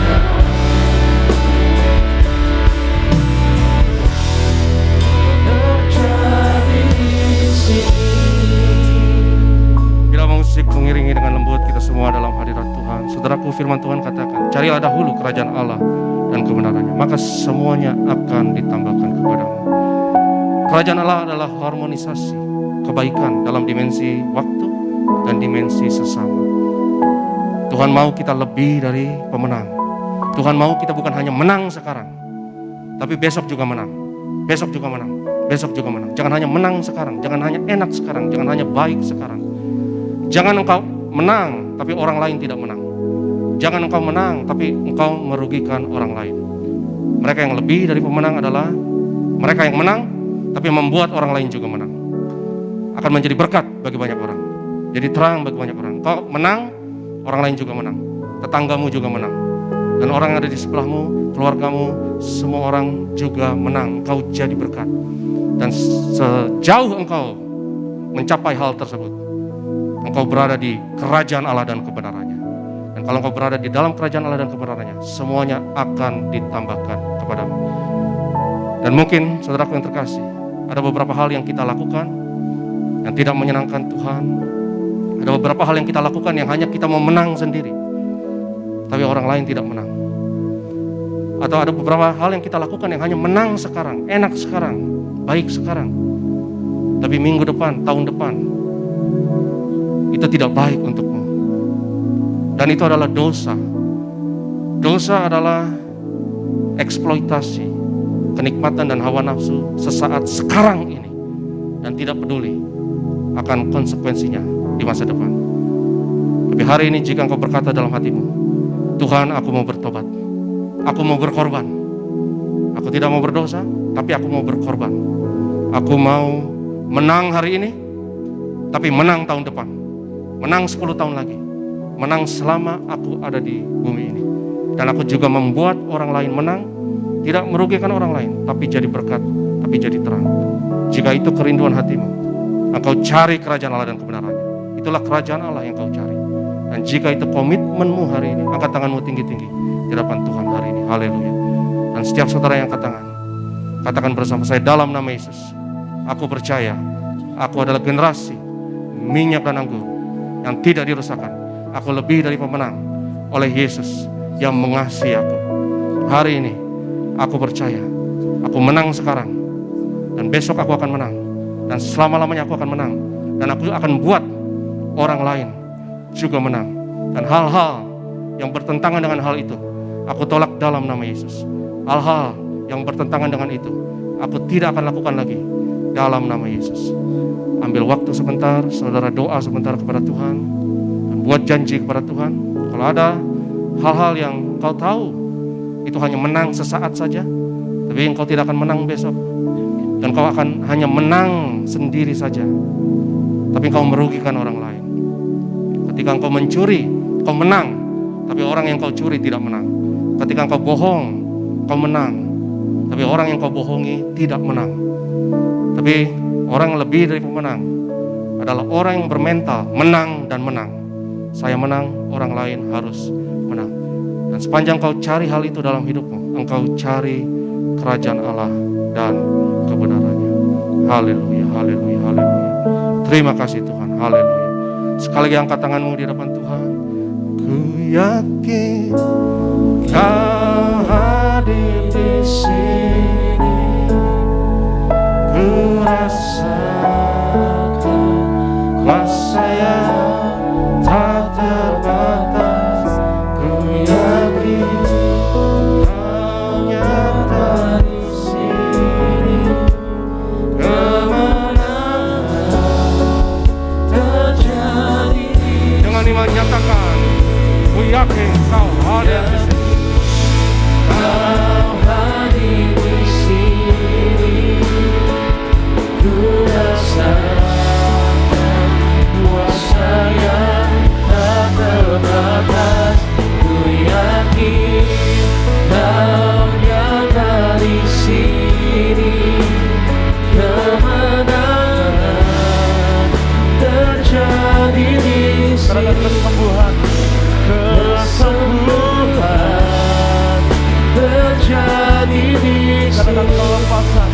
terjadi di sini. Bila musik mengiringi dengan lembut kita semua dalam hadirat Tuhan. Saudaraku, firman Tuhan katakan, carilah dahulu kerajaan Allah dan kebenarannya, maka semuanya akan ditambahkan kepadamu. Kerajaan Allah adalah harmonisasi kebaikan dalam dimensi waktu dan dimensi sesama. Tuhan mau kita lebih dari pemenang. Tuhan mau kita bukan hanya menang sekarang, tapi besok juga menang. Besok juga menang. Besok juga menang. Jangan hanya menang sekarang, jangan hanya enak sekarang, jangan hanya baik sekarang. Jangan engkau menang tapi orang lain tidak menang. Jangan engkau menang tapi engkau merugikan orang lain. Mereka yang lebih dari pemenang adalah mereka yang menang tapi membuat orang lain juga menang. Akan menjadi berkat bagi banyak orang. Jadi terang bagi banyak orang. Kau menang, orang lain juga menang. Tetanggamu juga menang. Dan orang yang ada di sebelahmu, keluargamu, semua orang juga menang. Kau jadi berkat. Dan sejauh engkau mencapai hal tersebut, engkau berada di kerajaan Allah dan kebenarannya. Dan kalau engkau berada di dalam kerajaan Allah dan kebenarannya, semuanya akan ditambahkan kepadamu. Dan mungkin saudaraku yang terkasih, ada beberapa hal yang kita lakukan yang tidak menyenangkan Tuhan. Ada beberapa hal yang kita lakukan yang hanya kita mau menang sendiri, tapi orang lain tidak menang. Atau ada beberapa hal yang kita lakukan yang hanya menang sekarang, enak sekarang, baik sekarang, tapi minggu depan, tahun depan itu tidak baik untukmu. Dan itu adalah dosa. Dosa adalah eksploitasi kenikmatan dan hawa nafsu sesaat sekarang ini, dan tidak peduli akan konsekuensinya di masa depan. Tapi hari ini jika engkau berkata dalam hatimu, Tuhan, aku mau bertobat, aku mau berkorban, aku tidak mau berdosa, tapi aku mau berkorban, Aku mau menang hari ini, tapi menang tahun depan, menang 10 tahun lagi, menang selama aku ada di bumi ini. Dan aku juga membuat orang lain menang, tidak merugikan orang lain, tapi jadi berkat, tapi jadi terang. Jika itu kerinduan hatimu, engkau cari kerajaan Allah dan kebenarannya. Itulah kerajaan Allah yang kau cari. Dan jika itu komitmenmu hari ini, angkat tanganmu tinggi-tinggi di hadapan Tuhan hari ini. Haleluya. Dan setiap saudara yang angkat tangan, katakan bersama saya, dalam nama Yesus, aku percaya aku adalah generasi minyak dan anggur yang tidak dirusakkan. Aku lebih dari pemenang oleh Yesus yang mengasihi aku. Hari ini aku percaya aku menang sekarang, dan besok aku akan menang, dan selama-lamanya aku akan menang, dan aku akan buat orang lain juga menang. Dan hal-hal yang bertentangan dengan hal itu aku tolak dalam nama Yesus. Hal-hal yang bertentangan dengan itu aku tidak akan lakukan lagi dalam nama Yesus. Ambil waktu sebentar, saudara doa sebentar kepada Tuhan, dan buat janji kepada Tuhan. Kalau ada hal-hal yang kau tahu itu hanya menang sesaat saja, tapi engkau tidak akan menang besok, dan kau akan hanya menang sendiri saja, tapi engkau merugikan orang lain. Ketika engkau mencuri, kau menang, tapi orang yang kau curi tidak menang. Ketika engkau bohong, kau menang, tapi orang yang kau bohongi tidak menang. Tapi orang yang lebih dari pemenang adalah orang yang bermental menang dan menang. Saya menang, orang lain harus menang. Dan sepanjang kau cari hal itu dalam hidupmu, engkau cari kerajaan Allah dan kebenarannya. Haleluya, haleluya, haleluya. Terima kasih Tuhan, haleluya. Sekali lagi angkat tanganmu di hadapan Tuhan. Ku yakin Kau hadir di sini, ku rasakan kuasa yang tak terbatas. Ku yakin Kau nyata di sini, kemenangan terjadi. Dengan iman nyatakan, ku yakin Kau hadir di sini. Kau hadir di sini, ku rasakan kuasa yang tak terbatas. Ku yakin Kau nyata di sini, kemenangan terjadi di sini. Kesembuhan terjadi di sini. Kelepasan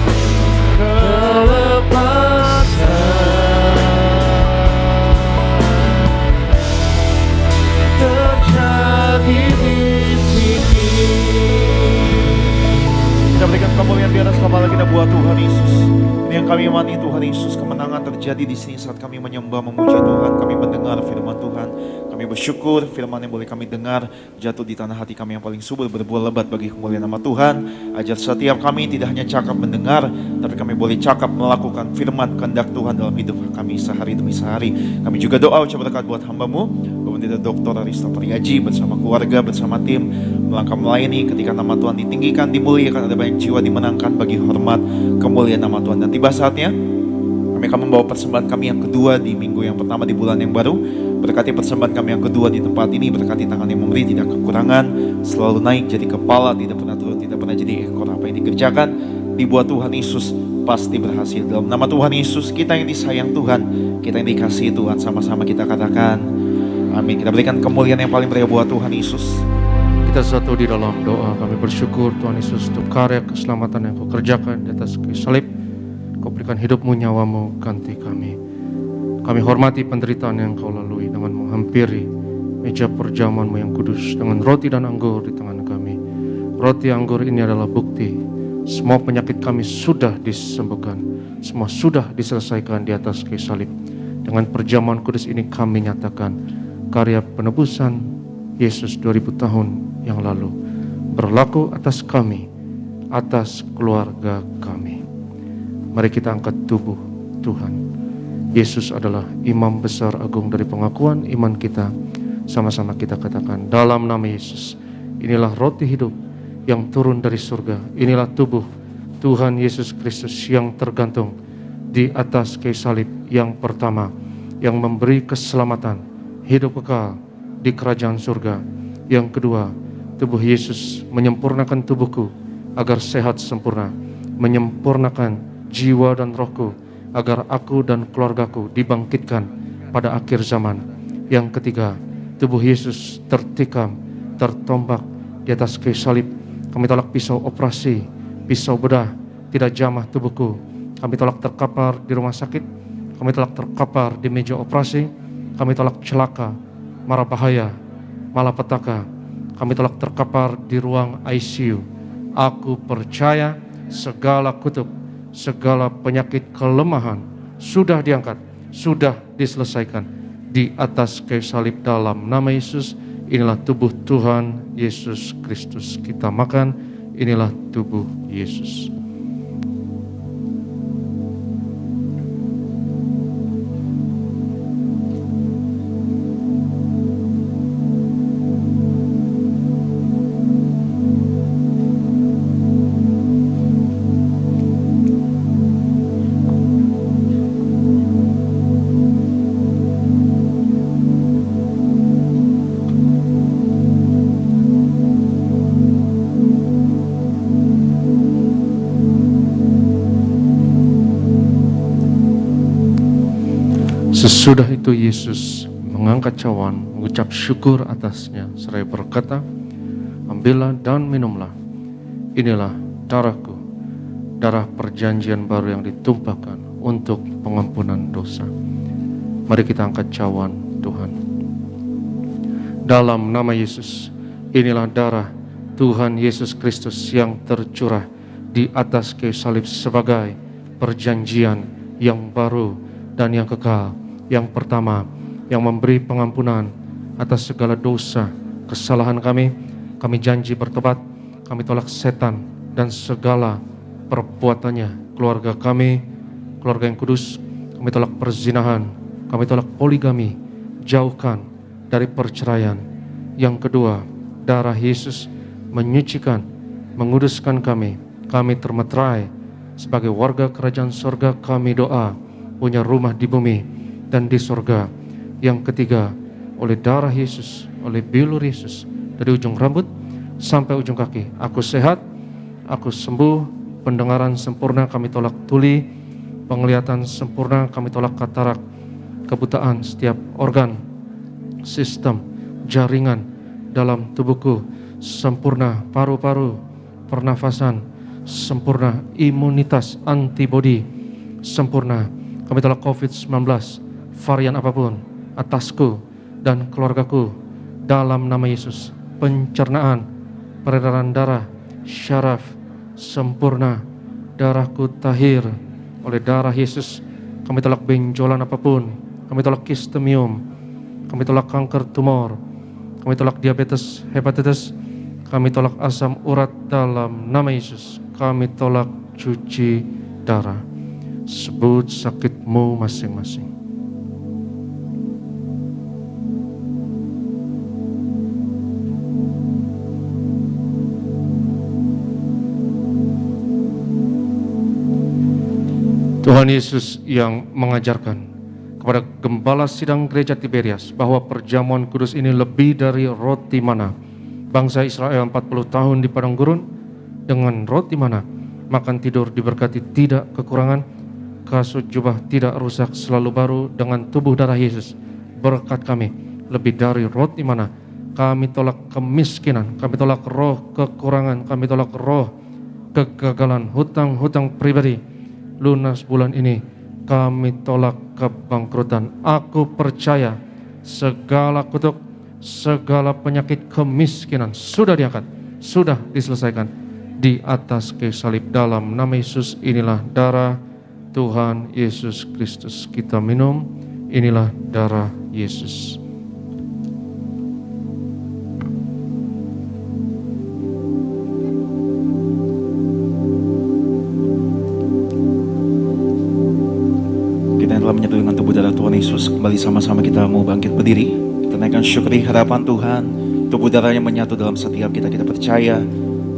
terjadi di sini. Kita berikan kemuliaan di atas kepala kita buat Tuhan Yesus. Ini yang kami imani Tuhan Yesus, kemenangan terjadi di sini saat kami menyembah, memuji Tuhan. Kami mendengar firman Tuhan. Kami bersyukur firman yang boleh kami dengar jatuh di tanah hati kami yang paling subur, berbuah lebat bagi kemuliaan nama Tuhan. Ajar setiap kami tidak hanya cakap mendengar, tapi kami boleh cakap melakukan firman kehendak Tuhan dalam hidup kami sehari demi sehari. Kami juga doa ucap berkat buat hamba-Mu, Pendeta Dr. Aristo Priaji bersama keluarga, bersama tim melangkah melayani ketika nama Tuhan ditinggikan, dimuliakan, ada banyak jiwa dimenangkan bagi hormat kemuliaan nama Tuhan. Dan tiba saatnya kami akan membawa persembahan kami yang kedua di minggu yang pertama di bulan yang baru. Berkati persembahan kami yang kedua di tempat ini, berkati tangan yang memberi tidak kekurangan, selalu naik jadi kepala, tidak pernah turun, tidak pernah jadi ekor. Apa yang dikerjakan dibuat Tuhan Yesus pasti berhasil. Dalam nama Tuhan Yesus, kita yang disayang Tuhan, kita yang dikasihi Tuhan, sama-sama kita katakan amin. Kita berikan kemuliaan yang paling berharga buat Tuhan Yesus. Kita satu di dalam doa. Kami bersyukur Tuhan Yesus untuk karya keselamatan yang Kau kerjakan di atas kayu salib. Kau berikan hidupmu, nyawamu ganti kami. Kami hormati penderitaan yang Kau lalui dengan menghampiri meja perjamuan-Mu yang kudus dengan roti dan anggur di tangan kami. Roti anggur ini adalah bukti semua penyakit kami sudah disembuhkan, semua sudah diselesaikan di atas kayu salib. Dengan perjamuan kudus ini kami nyatakan karya penebusan Yesus 2000 tahun yang lalu berlaku atas kami, atas keluarga kami. Mari kita angkat tubuh Tuhan. Yesus adalah imam besar agung dari pengakuan iman kita. Sama-sama kita katakan dalam nama Yesus, inilah roti hidup yang turun dari surga. Inilah tubuh Tuhan Yesus Kristus yang tergantung di atas kayu salib yang pertama, yang memberi keselamatan, hidup kekal di kerajaan surga. Yang kedua, tubuh Yesus menyempurnakan tubuhku agar sehat sempurna, menyempurnakan jiwa dan rohku agar aku dan keluargaku dibangkitkan pada akhir zaman. Yang ketiga, tubuh Yesus tertikam, tertombak di atas kayu salib. Kami tolak pisau operasi, pisau bedah, tidak jamah tubuhku. Kami tolak terkapar di rumah sakit, kami tolak terkapar di meja operasi, kami tolak celaka, mara bahaya, malapetaka. Kami tolak terkapar di ruang ICU. Aku percaya segala kutuk, segala penyakit kelemahan sudah diangkat, sudah diselesaikan di atas kayu salib dalam nama Yesus. Inilah tubuh Tuhan Yesus Kristus. Kita makan, inilah tubuh Yesus. Sesudah itu Yesus mengangkat cawan, mengucap syukur atasnya, seraya berkata, ambillah dan minumlah, inilah darahku, darah perjanjian baru yang ditumpahkan untuk pengampunan dosa. Mari kita angkat cawan Tuhan. Dalam nama Yesus, inilah darah Tuhan Yesus Kristus yang tercurah di atas kayu salib sebagai perjanjian yang baru dan yang kekal. Yang pertama, yang memberi pengampunan atas segala dosa, kesalahan kami. Kami janji bertobat, kami tolak setan dan segala perbuatannya. Keluarga kami, keluarga yang kudus, kami tolak perzinahan, kami tolak poligami, jauhkan dari perceraian. Yang kedua, darah Yesus menyucikan, menguduskan kami. Kami termeterai sebagai warga kerajaan surga. Kami doa punya rumah di bumi dan di surga. Yang ketiga, oleh darah Yesus, oleh bilur Yesus, dari ujung rambut sampai ujung kaki, aku sehat, aku sembuh. Pendengaran sempurna, kami tolak tuli. Penglihatan sempurna, kami tolak katarak. Kebutaan setiap organ, sistem, jaringan dalam tubuhku sempurna. Paru-paru, pernafasan sempurna. Imunitas, antibodi sempurna. Kami tolak COVID-19, varian apapun atasku dan keluargaku dalam nama Yesus. Pencernaan, peredaran darah, syaraf sempurna. Darahku tahir oleh darah Yesus. Kami tolak benjolan apapun, kami tolak kistemium, kami tolak kanker tumor, kami tolak diabetes, hepatitis, kami tolak asam urat dalam nama Yesus. Kami tolak cuci darah. Sebut sakitmu masing-masing. Tuhan Yesus yang mengajarkan kepada gembala sidang gereja Tiberias bahwa perjamuan kudus ini lebih dari roti mana. Bangsa Israel 40 tahun di padang gurun dengan roti mana, makan tidur diberkati, tidak kekurangan, kasut jubah tidak rusak, selalu baru dengan tubuh darah Yesus. Berkat kami lebih dari roti mana. Kami tolak kemiskinan, kami tolak roh kekurangan, kami tolak roh kegagalan, hutang-hutang pribadi. Lunas bulan ini, kami tolak kebangkrutan. Aku percaya segala kutuk, segala penyakit kemiskinan sudah diangkat, sudah diselesaikan di atas kayu salib dalam nama Yesus. Inilah darah Tuhan Yesus Kristus. Kita minum, inilah darah Yesus. Kita telah menyatu dengan tubuh darah Tuhan Yesus. Kembali sama-sama kita mau bangkit berdiri. Kita naikkan syukuri hadapan Tuhan. Tubuh darahnya menyatu dalam setiap kita. Kita percaya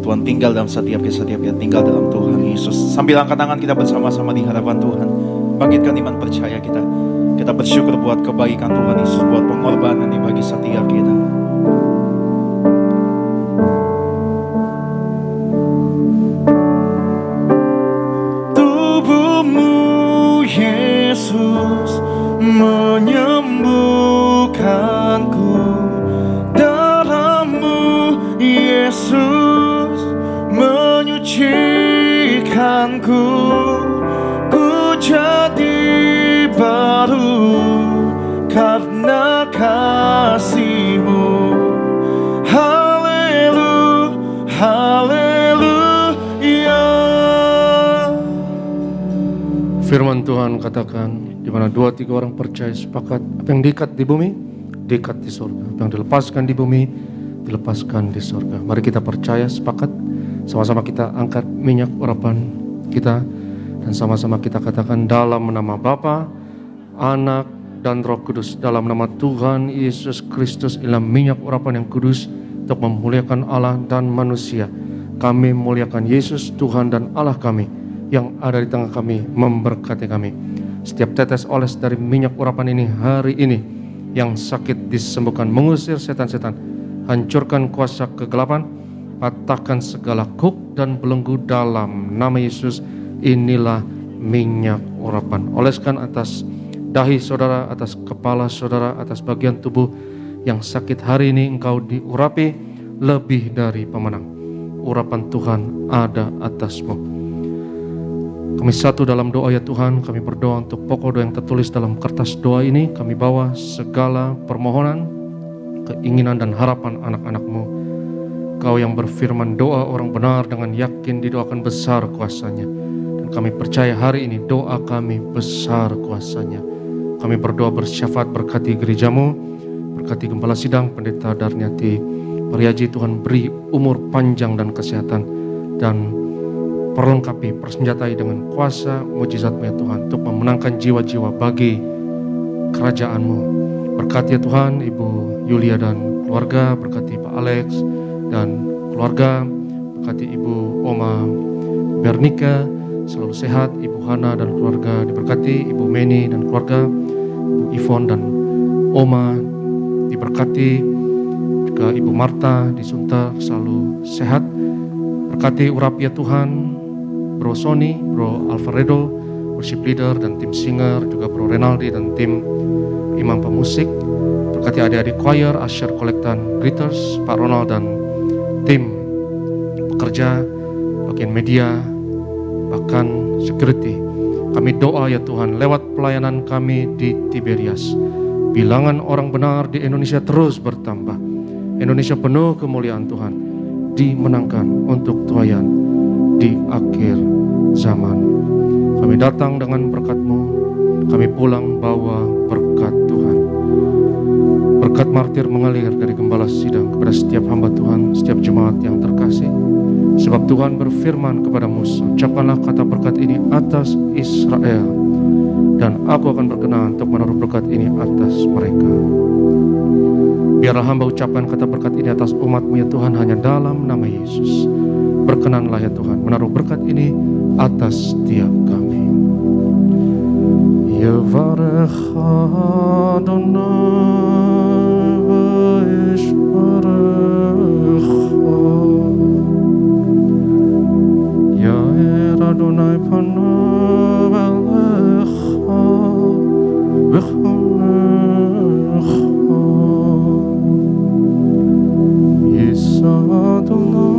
Tuhan tinggal dalam setiap kita tinggal dalam Tuhan Yesus. Sambil angkat tangan kita bersama-sama di hadapan Tuhan. Bangkitkan iman percaya kita. Kita bersyukur buat kebaikan Tuhan Yesus, buat pengorbanan yang bagi setiap kita. Tubuhmu Yesus menyembuhkanku, darahmu Yesus menyucikanku, ku jadi baru karena kasih-Mu. Haleluya, haleluya. Firman Tuhan katakan, di mana 2-3 orang percaya sepakat, apa yang diikat di bumi, diikat di surga. Apa yang dilepaskan di bumi, dilepaskan di surga. Mari kita percaya sepakat, sama-sama kita angkat minyak urapan kita, dan sama-sama kita katakan dalam nama Bapa, Anak, dan Roh Kudus, dalam nama Tuhan Yesus Kristus, dalam minyak urapan yang kudus untuk memuliakan Allah dan manusia. Kami memuliakan Yesus, Tuhan dan Allah kami, yang ada di tengah kami, memberkati kami. Setiap tetes oles dari minyak urapan ini hari ini, yang sakit disembuhkan, mengusir setan-setan, hancurkan kuasa kegelapan, patahkan segala kuk dan belenggu dalam nama Yesus. Inilah minyak urapan. Oleskan atas dahi saudara, atas kepala saudara, atas bagian tubuh yang sakit hari ini, engkau diurapi lebih dari pemenang. Urapan Tuhan ada atasmu. Kami satu dalam doa ya Tuhan, kami berdoa untuk pokok doa yang tertulis dalam kertas doa ini. Kami bawa segala permohonan, keinginan dan harapan anak-anak-Mu. Kau yang berfirman doa orang benar dengan yakin didoakan besar kuasanya. Dan kami percaya hari ini doa kami besar kuasanya. Kami berdoa bersyafaat, berkati gerejamu, berkati gembala sidang, pendeta Darniati Pariaji. Tuhan beri umur panjang dan kesehatan, dan perlengkapi, persenjatai dengan kuasa mujizat-Mu ya Tuhan, untuk memenangkan jiwa-jiwa bagi kerajaan-Mu. Berkati ya Tuhan Ibu Yulia dan keluarga, berkati Pak Alex dan keluarga, berkati Ibu Oma Bernika, selalu sehat, Ibu Hana dan keluarga diberkati, Ibu Meni dan keluarga, Ibu Ivon dan Oma diberkati, juga Ibu Marta di Sunter selalu sehat. Berkati urapi ya Tuhan Bro Sony, Bro Alfredo, worship leader dan tim singer, juga Bro Renaldi dan tim imam pemusik. Berkati adik-adik choir, usher, kolektan, greeters, Pak Ronald dan tim pekerja, bagian media, bahkan security. Kami doa ya Tuhan, lewat pelayanan kami di Tiberias, bilangan orang benar di Indonesia terus bertambah. Indonesia penuh kemuliaan Tuhan, dimenangkan untuk tuayan di akhir zaman. Kami datang dengan berkat-Mu, kami pulang bawa berkat Tuhan. Berkat martir mengalir dari gembala sidang kepada setiap hamba Tuhan, setiap jemaat yang terkasih. Sebab Tuhan berfirman kepada Musa, ucapkanlah kata berkat ini atas Israel, dan aku akan berkenan untuk menaruh berkat ini atas mereka. Biarlah hamba ucapkan kata berkat ini atas umat-Mu ya Tuhan, hanya dalam nama Yesus. Berkenanlah ya Tuhan menaruh berkat ini atas setiap kami. Yevarech Adonai v'yishmerecha, Yair Adonai panav elecha v'chonecha, Yisa Adonai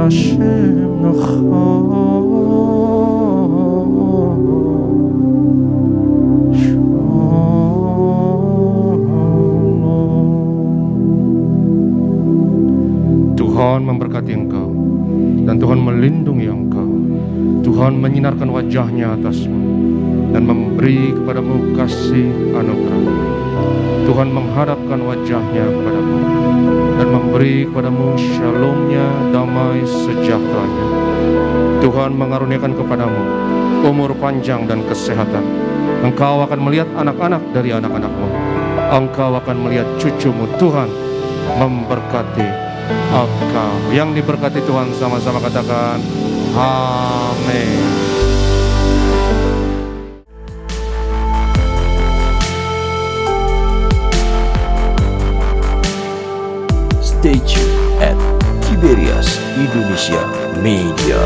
Hashem Tuhan memberkati engkau, dan Tuhan melindungi engkau. Tuhan menyinarkan wajahnya atasmu dan memberi kepadamu kasih anugerah. Tuhan menghadapkan wajahnya kepadamu dan memberi kepadamu shalom-Nya, damai sejahteranya. Tuhan mengaruniakan kepadamu umur panjang dan kesehatan. Engkau akan melihat anak-anak dari anak-anakmu. engkau akan melihat cucumu. Tuhan memberkati engkau. Yang diberkati Tuhan sama-sama katakan amin. Stay tuned at Tiberias Indonesia Media.